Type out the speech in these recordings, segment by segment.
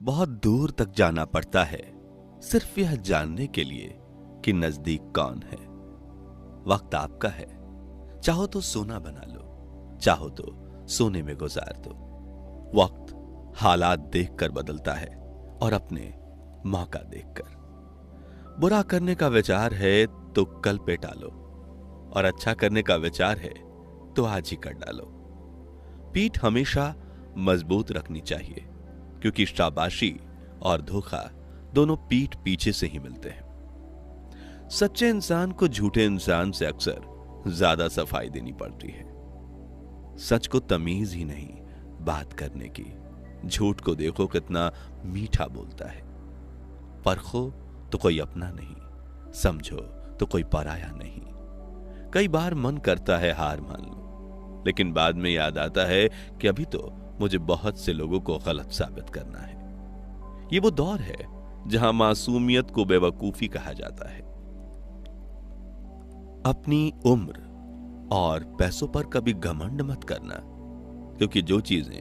बहुत दूर तक जाना पड़ता है सिर्फ यह जानने के लिए कि नजदीक कौन है। वक्त आपका है, चाहो तो सोना बना लो, चाहो तो सोने में गुजार दो। वक्त हालात देखकर बदलता है और अपने मौका देखकर। बुरा करने का विचार है तो कल पे टालो, और अच्छा करने का विचार है तो आज ही कर डालो। पीठ हमेशा मजबूत रखनी चाहिए, क्योंकि शाबाशी और धोखा दोनों पीठ पीछे से ही मिलते हैं। सच्चे इंसान को झूठे इंसान से अक्सर ज्यादा सफाई देनी पड़ती है। सच को तमीज ही नहीं बात करने की। झूठ को देखो कितना मीठा बोलता है। परखो तो कोई अपना नहीं, समझो तो कोई पराया नहीं। कई बार मन करता है हार मान लो, लेकिन बाद में याद आता है कि अभी तो मुझे बहुत से लोगों को गलत साबित करना है। ये वो दौर है जहां मासूमियत को बेवकूफी कहा जाता है। अपनी उम्र और पैसों पर कभी घमंड मत करना, क्योंकि जो चीजें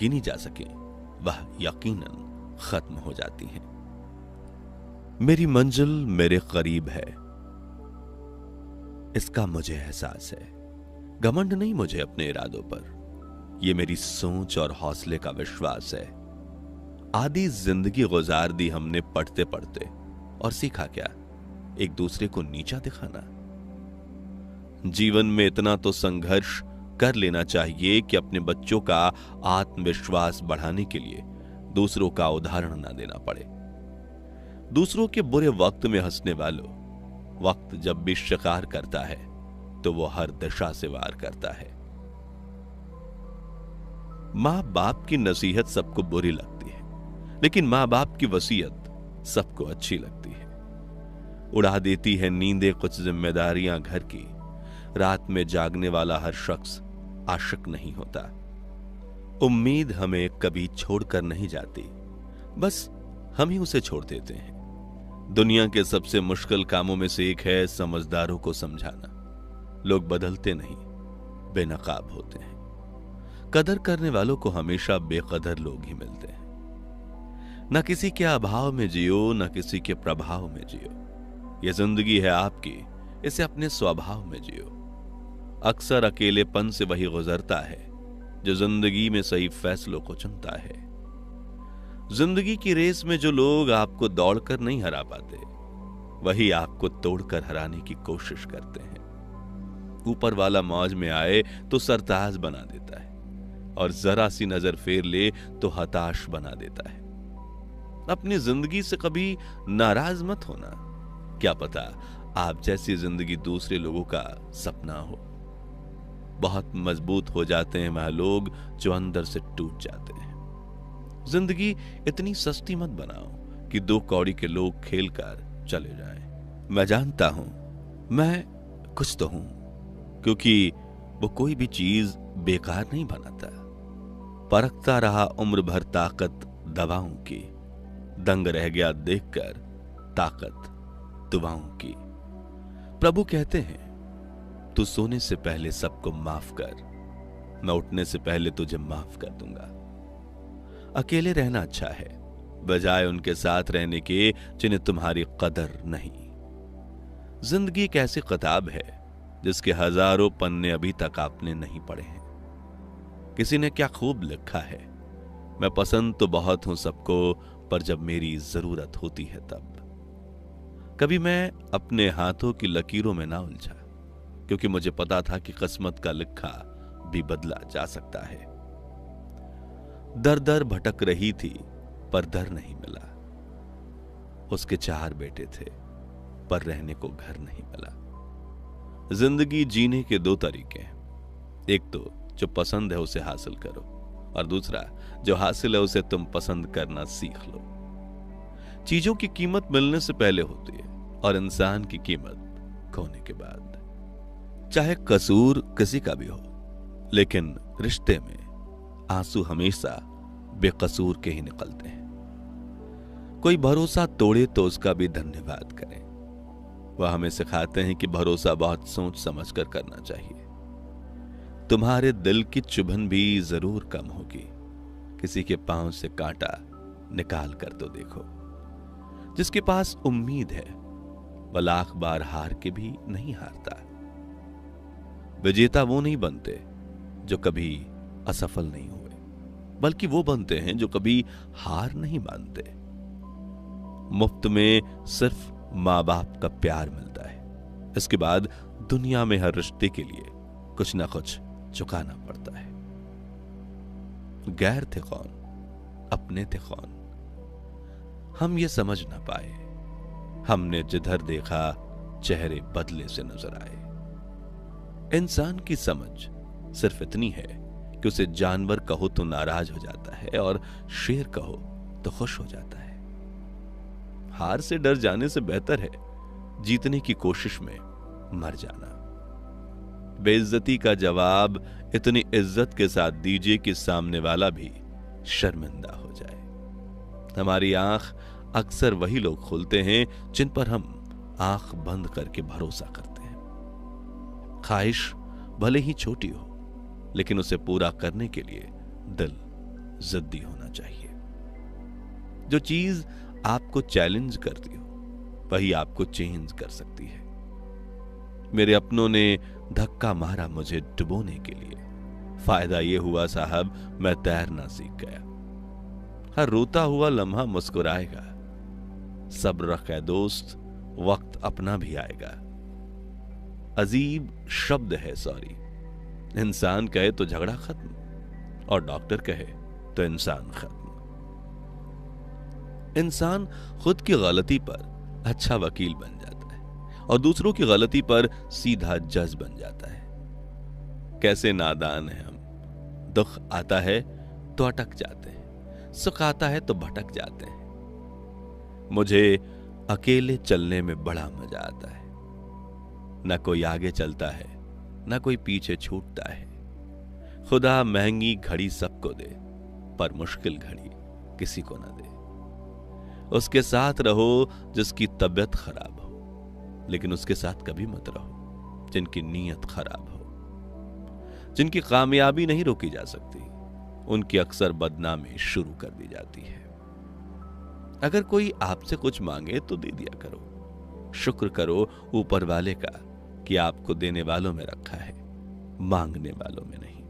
गिनी जा सके वह यकीनन खत्म हो जाती हैं। मेरी मंजिल मेरे करीब है, इसका मुझे एहसास है। घमंड नहीं मुझे अपने इरादों पर, यह मेरी सोच और हौसले का विश्वास है। आधी जिंदगी गुजार दी हमने पढ़ते पढ़ते, और सीखा क्या? एक दूसरे को नीचा दिखाना। जीवन में इतना तो संघर्ष कर लेना चाहिए कि अपने बच्चों का आत्मविश्वास बढ़ाने के लिए दूसरों का उदाहरण ना देना पड़े। दूसरों के बुरे वक्त में हंसने वालों, वक्त जब भी शिकार करता है तो वो हर दिशा से वार करता है। मां बाप की नसीहत सबको बुरी लगती है, लेकिन मां बाप की वसीयत सबको अच्छी लगती है। उड़ा देती है नींदें कुछ जिम्मेदारियां घर की। रात में जागने वाला हर शख्स आशिक नहीं होता। उम्मीद हमें कभी छोड़कर नहीं जाती, बस हम ही उसे छोड़ देते हैं। दुनिया के सबसे मुश्किल कामों में से एक है समझदारों को समझाना। लोग बदलते नहीं, बेनकाब होते हैं। कदर करने वालों को हमेशा बेकदर लोग ही मिलते हैं। न किसी के अभाव में जियो, न किसी के प्रभाव में जियो। यह जिंदगी है आपकी, इसे अपने स्वभाव में जियो। अक्सर अकेलेपन से वही गुजरता है जो जिंदगी में सही फैसलों को चुनता है। जिंदगी की रेस में जो लोग आपको दौड़कर नहीं हरा पाते, वही आपको तोड़कर हराने की कोशिश करते हैं। ऊपर वाला मौज में आए तो सरताज बना देता है, और जरा सी नजर फेर ले तो हताश बना देता है। अपनी जिंदगी से कभी नाराज मत होना। क्या पता आप जैसी जिंदगी दूसरे लोगों का सपना हो। बहुत मजबूत हो जाते हैं वह लोग जो अंदर से टूट जाते हैं। जिंदगी इतनी सस्ती मत बनाओ कि दो कौड़ी के लोग खेलकर चले जाएं। मैं जानता हूं मैं कुछ तो हूं, क्योंकि वो कोई भी चीज बेकार नहीं बनाता। परखता रहा उम्र भर ताकत दवाओं की, दंग रह गया देखकर ताकत दुआओं की। प्रभु कहते हैं, तू सोने से पहले सबको माफ कर, मैं उठने से पहले तुझे माफ कर दूंगा। अकेले रहना अच्छा है, बजाय उनके साथ रहने के जिन्हें तुम्हारी कदर नहीं। जिंदगी एक ऐसी किताब है जिसके हजारों पन्ने अभी तक आपने नहीं पढ़े हैं। किसी ने क्या खूब लिखा है, मैं पसंद तो बहुत हूं सबको, पर जब मेरी जरूरत होती है तब। कभी मैं अपने हाथों की लकीरों में ना उलझा, क्योंकि मुझे पता था कि किस्मत का लिखा भी बदला जा सकता है। दर दर भटक रही थी पर दर नहीं मिला। उसके 4 बेटे थे पर रहने को घर नहीं मिला। जिंदगी जीने के 2 तरीके हैं। एक तो जो पसंद है उसे हासिल करो, और दूसरा जो हासिल है उसे तुम पसंद करना सीख लो। चीजों की कीमत मिलने से पहले होती है, और इंसान की कीमत खोने के बाद। चाहे कसूर किसी का भी हो, लेकिन रिश्ते में आंसू हमेशा बेकसूर के ही निकलते हैं। कोई भरोसा तोड़े तो उसका भी धन्यवाद करें। वह हमें सिखाते हैं कि भरोसा बहुत सोच समझकर करना चाहिए। तुम्हारे दिल की चुभन भी जरूर कम होगी। किसी के पांव से कांटा निकाल कर तो देखो। जिसके पास उम्मीद है वह लाख बार हार के भी नहीं हारता। विजेता वो नहीं बनते जो कभी असफल नहीं हुए, बल्कि वो बनते हैं जो कभी हार नहीं मानते। मुफ्त में सिर्फ मां बाप का प्यार मिलता है, इसके बाद दुनिया में हर रिश्ते के लिए कुछ ना कुछ चुकाना पड़ता है। गैर थे कौन, अपने थे कौन, हम ये समझ ना पाए। हमने जिधर देखा चेहरे बदले से नजर आए। इंसान की समझ सिर्फ इतनी है कि उसे जानवर कहो तो नाराज हो जाता है और शेर कहो तो खुश हो जाता है। हार से डर जाने से बेहतर है जीतने की कोशिश में मर जाना। बेइज्जती का जवाब इतनी इज्जत के साथ दीजिए कि सामने वाला भी शर्मिंदा हो जाए। हमारी आंख अक्सर वही लोग खोलते हैं जिन पर हम आंख बंद करके भरोसा करते हैं। ख्वाहिश भले ही छोटी हो, लेकिन उसे पूरा करने के लिए दिल जिद्दी होना चाहिए। जो चीज आपको चैलेंज करती हो वही आपको चेंज कर सकती है। मेरे अपनों ने धक्का मारा मुझे डुबोने के लिए, फायदा यह हुआ साहब मैं तैरना सीख गया। हर रोता हुआ लम्हा मुस्कुराएगा, सब्र रखे दोस्त, वक्त अपना भी आएगा। अजीब शब्द है सॉरी। इंसान कहे तो झगड़ा खत्म और डॉक्टर कहे तो इंसान खत्म। इंसान खुद की गलती पर अच्छा वकील बन जाता है और दूसरों की गलती पर सीधा जज बन जाता है। कैसे नादान है हम। दुख आता है तो अटक जाते हैं, सुख आता है तो भटक जाते हैं। मुझे अकेले चलने में बड़ा मजा आता है। न कोई आगे चलता है, न कोई पीछे छूटता है। खुदा महंगी घड़ी सबको दे, पर मुश्किल घड़ी किसी को ना दे। उसके साथ रहो जिसकी तबीयत खराब हो, लेकिन उसके साथ कभी मत रहो जिनकी नीयत खराब हो। जिनकी कामयाबी नहीं रोकी जा सकती, उनकी अक्सर बदनामी शुरू कर दी जाती है। अगर कोई आपसे कुछ मांगे तो दे दिया करो। शुक्र करो ऊपर वाले का कि आपको देने वालों में रखा है, मांगने वालों में नहीं।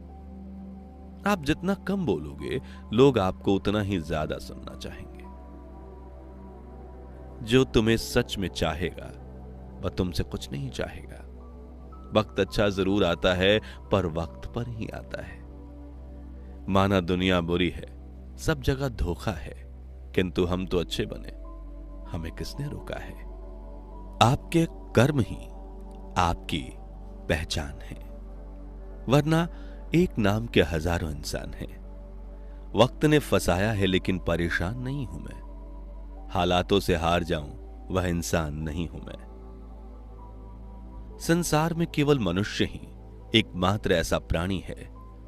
आप जितना कम बोलोगे, लोग आपको उतना ही ज्यादा सुनना चाहेंगे। जो तुम्हें सच में चाहेगा वह तुमसे कुछ नहीं चाहेगा। वक्त अच्छा जरूर आता है, पर वक्त पर ही आता है। माना दुनिया बुरी है, सब जगह धोखा है, किंतु हम तो अच्छे बने, हमें किसने रोका है। आपके कर्म ही आपकी पहचान है, वरना एक नाम के हजारों इंसान हैं। वक्त ने फंसाया है लेकिन परेशान नहीं हूं मैं। हालातों से हार जाऊं वह इंसान नहीं हूं मैं। संसार में केवल मनुष्य ही एकमात्र ऐसा प्राणी है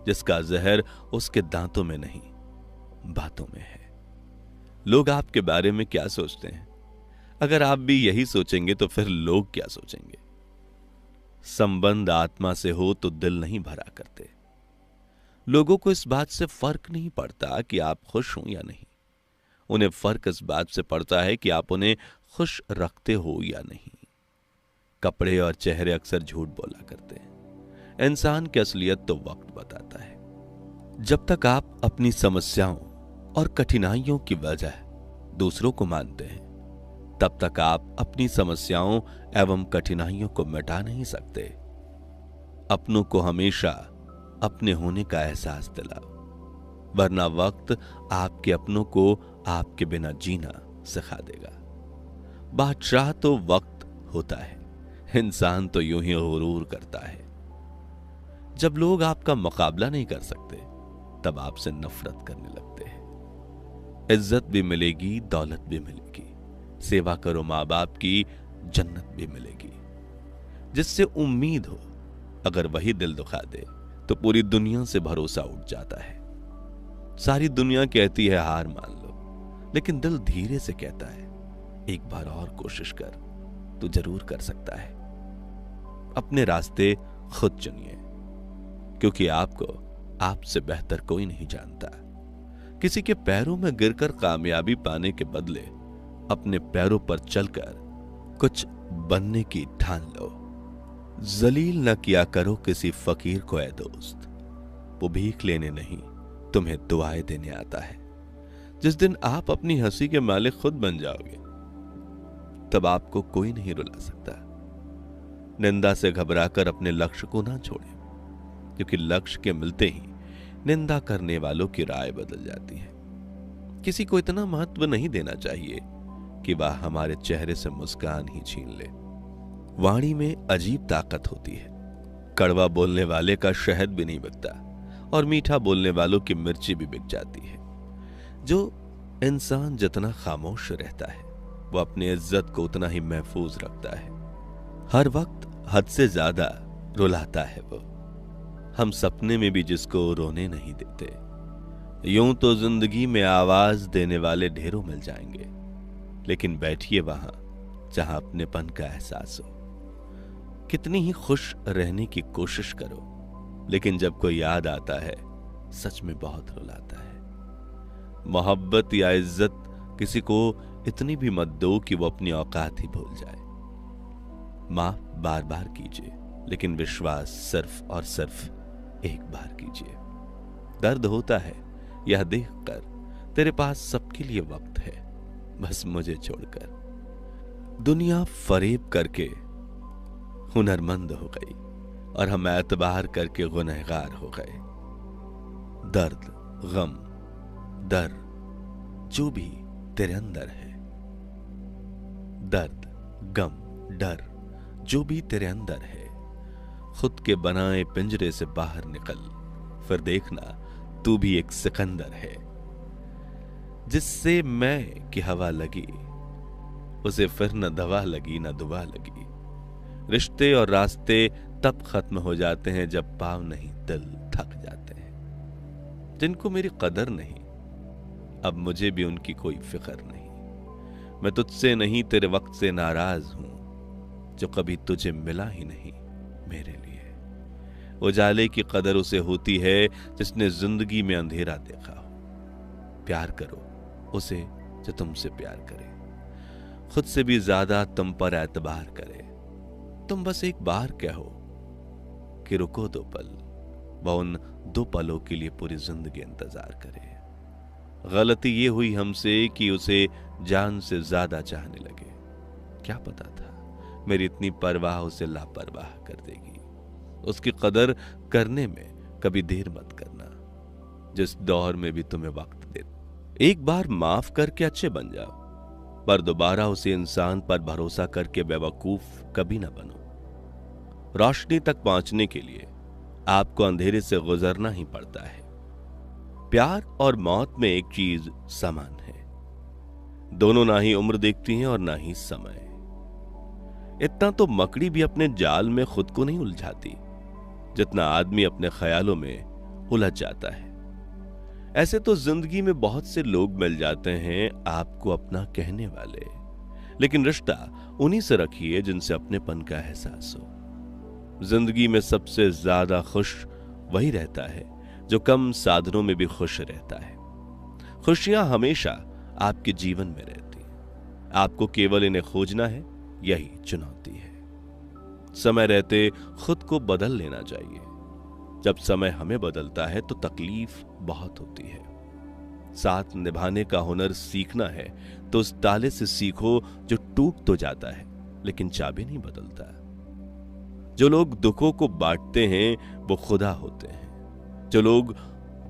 जिसका जहर उसके दांतों में नहीं, बातों में है। लोग आपके बारे में क्या सोचते हैं, अगर आप भी यही सोचेंगे तो फिर लोग क्या सोचेंगे। संबंध आत्मा से हो तो दिल नहीं भरा करते। लोगों को इस बात से फर्क नहीं पड़ता कि आप खुश हो या नहीं। उन्हें फर्क इस बात से पड़ता है कि आप उन्हें खुश रखते हो या नहीं। कपड़े और चेहरे अक्सर झूठ बोला करते हैं, इंसान की असलियत तो वक्त बताता है। जब तक आप अपनी समस्याओं और कठिनाइयों की वजह दूसरों को मानते हैं, तब तक आप अपनी समस्याओं एवं कठिनाइयों को मिटा नहीं सकते। अपनों को हमेशा अपने होने का एहसास दिलाओ, वरना वक्त आपके अपनों को आपके बिना जीना सिखा देगा। बादशाह तो वक्त होता है, इंसान तो यूं ही गुरूर करता है। जब लोग आपका मुकाबला नहीं कर सकते, तब आपसे नफरत करने लगते हैं। इज्जत भी मिलेगी, दौलत भी मिलेगी। सेवा करो मां बाप की, जन्नत भी मिलेगी। जिससे उम्मीद हो, अगर वही दिल दुखा दे तो पूरी दुनिया से भरोसा उठ जाता है। सारी दुनिया कहती है हार मान लो, लेकिन दिल धीरे से कहता है एक बार और कोशिश कर, तू जरूर कर सकता है। अपने रास्ते खुद चुनिए, क्योंकि आपको आपसे बेहतर कोई नहीं जानता। किसी के पैरों में गिरकर कामयाबी पाने के बदले अपने पैरों पर चलकर कुछ बनने की ठान लो। जलील न किया करो किसी फकीर को ऐ दोस्त, वो भीख लेने नहीं तुम्हें दुआएं देने आता है। जिस दिन आप अपनी हंसी के मालिक खुद बन जाओगे तब आपको कोई नहीं रुला सकता। निंदा से घबराकर अपने लक्ष्य को ना छोड़ें, क्योंकि लक्ष्य के मिलते ही निंदा करने वालों की राय बदल जाती है। किसी को इतना महत्व नहीं देना चाहिए कि वह हमारे चेहरे से मुस्कान ही छीन ले। वाणी में अजीब ताकत होती है। कड़वा बोलने वाले का शहद भी नहीं बिकता और मीठा बोलने वालों की मिर्ची भी बिक जाती है। जो इंसान जितना खामोश रहता है वो अपनी इज्जत को उतना ही महफूज रखता है। हर वक्त हद से ज्यादा रुलाता है वो। हम सपने में भी जिसको रोने नहीं देते। यूं तो जिंदगी में आवाज देने वाले ढेरों मिल जाएंगे, लेकिन बैठिए वहां जहां अपनेपन का एहसास हो। कितनी ही खुश रहने की कोशिश करो, लेकिन जब कोई याद आता है सच में बहुत रुलाता है। मोहब्बत या इज्जत किसी को इतनी भी मत दो कि वो अपनी औकात ही भूल जाए। माफ बार बार कीजिए, लेकिन विश्वास सिर्फ और सिर्फ एक बार कीजिए। दर्द होता है यह देखकर तेरे पास सबके लिए वक्त है, बस मुझे छोड़कर। दुनिया फरेब करके हुनरमंद हो गई और हम एतबार करके गुनहगार हो गए। दर्द, गम, डर जो भी तेरे अंदर है, दर्द, गम, डर जो भी तेरे अंदर है, खुद के बनाए पिंजरे से बाहर निकल, फिर देखना तू भी एक सिकंदर है। जिससे मैं की हवा लगी उसे फिर न दवा लगी न दुआ लगी। रिश्ते और रास्ते तब खत्म हो जाते हैं जब पाँव नहीं दिल थक जाते हैं। जिनको मेरी कदर नहीं, अब मुझे भी उनकी कोई फिक्र नहीं। मैं तुझसे नहीं तेरे वक्त से नाराज हूं, जो कभी तुझे मिला ही नहीं मेरे लिए। उजाले की कदर उसे होती है जिसने जिंदगी में अंधेरा देखा हो। प्यार करो उसे जो तुमसे प्यार करे, खुद से भी ज्यादा तुम पर एतबार करे। तुम बस एक बार कहो कि रुको 2 पल, वह उन 2 पलों के लिए पूरी जिंदगी इंतजार करे। गलती ये हुई हमसे कि उसे जान से ज्यादा चाहने लगे। क्या पता था मेरी इतनी परवाह उसे लापरवाह कर देगी। उसकी कदर करने में कभी देर मत करना, जिस दौर में भी तुम्हें वक्त दे। एक बार माफ करके अच्छे बन जाओ, पर दोबारा उसे इंसान पर भरोसा करके बेवकूफ कभी ना बनो। रोशनी तक पहुंचने के लिए आपको अंधेरे से गुजरना ही पड़ता है। प्यार और मौत में एक चीज समान है, दोनों ना ही उम्र देखती हैं और ना ही समय। इतना तो मकड़ी भी अपने जाल में खुद को नहीं उलझाती जितना आदमी अपने ख्यालों में उलझ जाता है। ऐसे तो जिंदगी में बहुत से लोग मिल जाते हैं आपको अपना कहने वाले, लेकिन रिश्ता उन्हीं से रखिए जिनसे अपनेपन का एहसास हो। जिंदगी में सबसे ज्यादा खुश वही रहता है जो कम साधनों में भी खुश रहता है। खुशियां हमेशा आपके जीवन में रहती हैं, आपको केवल इन्हें खोजना है, यही चुनौती है। समय रहते खुद को बदल लेना चाहिए। जब समय हमें बदलता है तो तकलीफ बहुत होती है। साथ निभाने का हुनर सीखना है तो उस ताले से सीखो जो टूट तो जाता है लेकिन चाबी नहीं बदलता। जो लोग दुखों को बांटते हैं वो खुदा होते हैं। जो लोग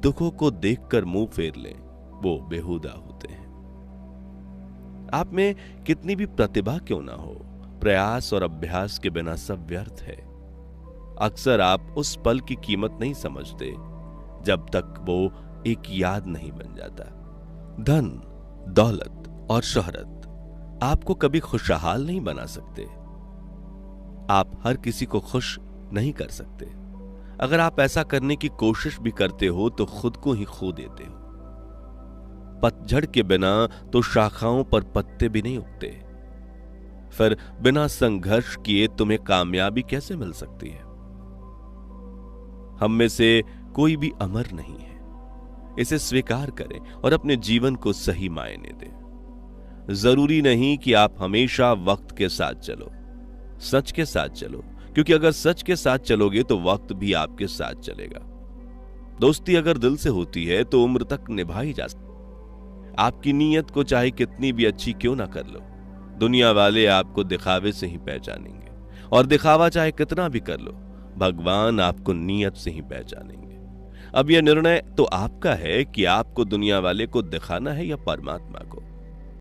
दुखों को देखकर मुंह फेर लें वो बेहुदा होते हैं। आप में कितनी भी प्रतिभा क्यों ना हो, प्रयास और अभ्यास के बिना सब व्यर्थ है। अक्सर आप उस पल की कीमत नहीं समझते जब तक वो एक याद नहीं बन जाता। धन, दौलत और शोहरत आपको कभी खुशहाल नहीं बना सकते। आप हर किसी को खुश नहीं कर सकते। अगर आप ऐसा करने की कोशिश भी करते हो तो खुद को ही खो देते हो। पतझड़ के बिना तो शाखाओं पर पत्ते भी नहीं उगते। फिर बिना संघर्ष किए तुम्हें कामयाबी कैसे मिल सकती है? हम में से कोई भी अमर नहीं है, इसे स्वीकार करें और अपने जीवन को सही मायने दें। जरूरी नहीं कि आप हमेशा वक्त के साथ चलो, सच के साथ चलो, क्योंकि अगर सच के साथ चलोगे तो वक्त भी आपके साथ चलेगा। दोस्ती अगर दिल से होती है तो उम्र तक निभाई जा सकती। आपकी नीयत को चाहे कितनी भी अच्छी क्यों ना कर लो, दुनिया वाले आपको दिखावे से ही पहचानेंगे, और दिखावा चाहे कितना भी कर लो, भगवान आपको नीयत से ही पहचानेंगे। अब यह निर्णय तो आपका है कि आपको दुनिया वाले को दिखाना है या परमात्मा को।